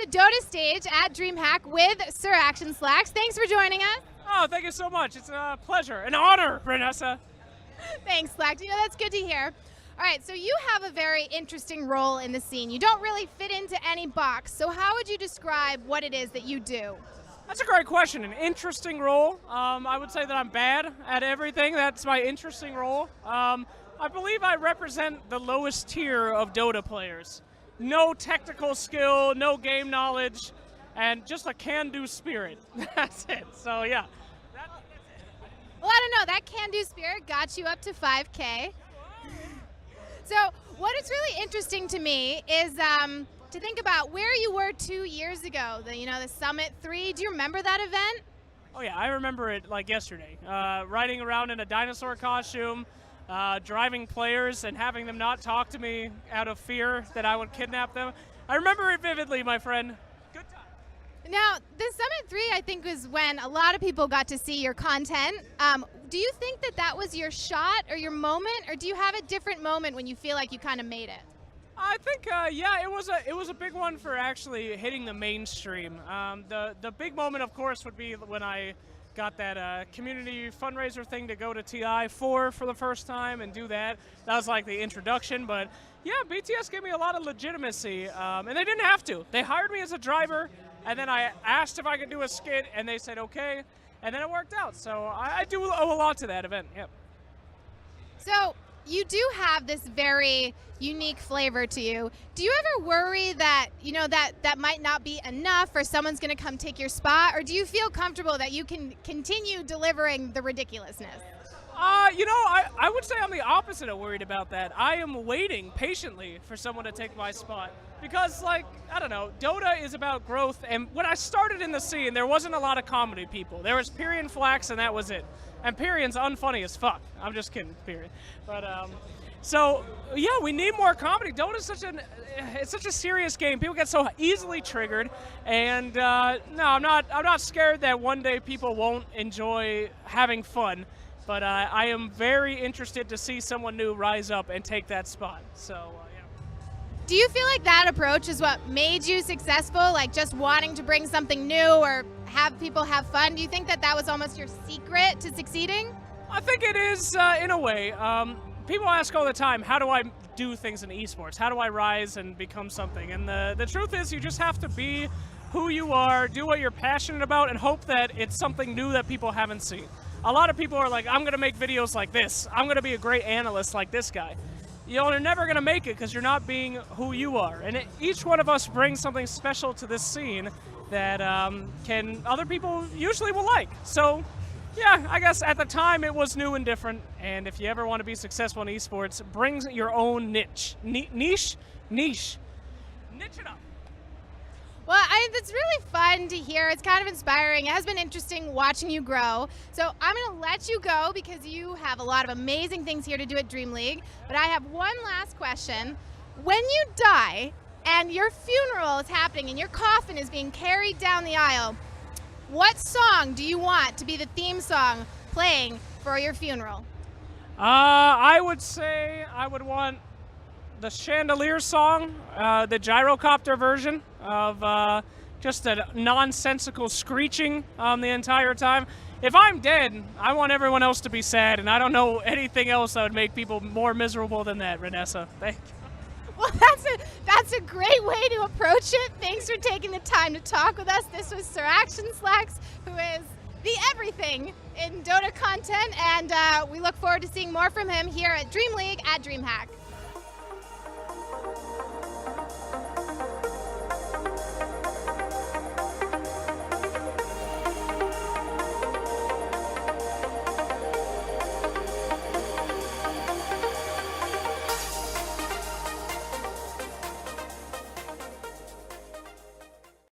Dota stage at DreamHack with SirActionSlacks. Thanks for joining us. Oh, thank you so much. It's a pleasure, an honor, Reinessa. Thanks, Slack. You know, that's good to hear. All right, so you have a very interesting role in the scene. You don't really fit into any box, so how would you describe what it is that you do? That's a great question. An interesting role. I would say that I'm bad at everything. That's my interesting role. I believe I represent the lowest tier of Dota players. No technical skill, no game knowledge, and just a can-do spirit. That's it. So yeah. That's it. Well, I don't know. That can-do spirit got you up to 5K. So what is really interesting to me is to think about where you were 2 years ago. The Summit 3. Do you remember that event? Oh yeah, I remember it like yesterday. Riding around in a dinosaur costume. Driving players and having them not talk to me out of fear that I would kidnap them. I remember it vividly, my friend. Good time. Now, the Summit 3, I think, was when a lot of people got to see your content. Do you think that that was your shot or your moment, or do you have a different moment when you feel like you kind of made it? I think, yeah, it was a big one for actually hitting the mainstream. The big moment, of course, would be when I got that community fundraiser thing to go to TI for the first time and do that. That was like the introduction, but yeah, BTS gave me a lot of legitimacy, and they didn't have to. They hired me as a driver, and then I asked if I could do a skit, and they said okay, and then it worked out. So I do owe a lot to that event, yep. So you do have this very unique flavor to you. Do you ever worry that, that might not be enough or someone's going to come take your spot, or do you feel comfortable that you can continue delivering the ridiculousness? I would say I'm the opposite of worried about that. I am waiting patiently for someone to take my spot. Because, I don't know, Dota is about growth, and when I started in the scene, there wasn't a lot of comedy people. There was Pyrian Flax, and that was it. And Pyrian's unfunny as fuck. I'm just kidding, Pyrian. But, so, yeah, we need more comedy. Dota's it's such a serious game. People get so easily triggered, and no, I'm not scared that one day people won't enjoy having fun. But I am very interested to see someone new rise up and take that spot. So, yeah. Do you feel like that approach is what made you successful, like just wanting to bring something new or have people have fun? Do you think that that was almost your secret to succeeding? I think it is in a way. People ask all the time, how do I do things in esports? How do I rise and become something? And the truth is you just have to be who you are, do what you're passionate about, and hope that it's something new that people haven't seen. A lot of people are like, I'm going to make videos like this. I'm going to be a great analyst like this guy. You're never going to make it because you're not being who you are. And each one of us brings something special to this scene that other people usually will like. So, yeah, I guess at the time it was new and different. And if you ever want to be successful in esports, bring your own niche. Niche it up. Well, it's really fun to hear. It's kind of inspiring. It has been interesting watching you grow. So I'm going to let you go because you have a lot of amazing things here to do at Dream League. But I have one last question. When you die and your funeral is happening and your coffin is being carried down the aisle, what song do you want to be the theme song playing for your funeral? I would say I would want the Chandelier song, the gyrocopter version of just a nonsensical screeching the entire time. If I'm dead, I want everyone else to be sad, and I don't know anything else that would make people more miserable than that, Reinessa. Thank you. Well, that's a great way to approach it. Thanks for taking the time to talk with us. This was SirActionSlacks, who is the everything in Dota content, and we look forward to seeing more from him here at Dream League at DreamHack.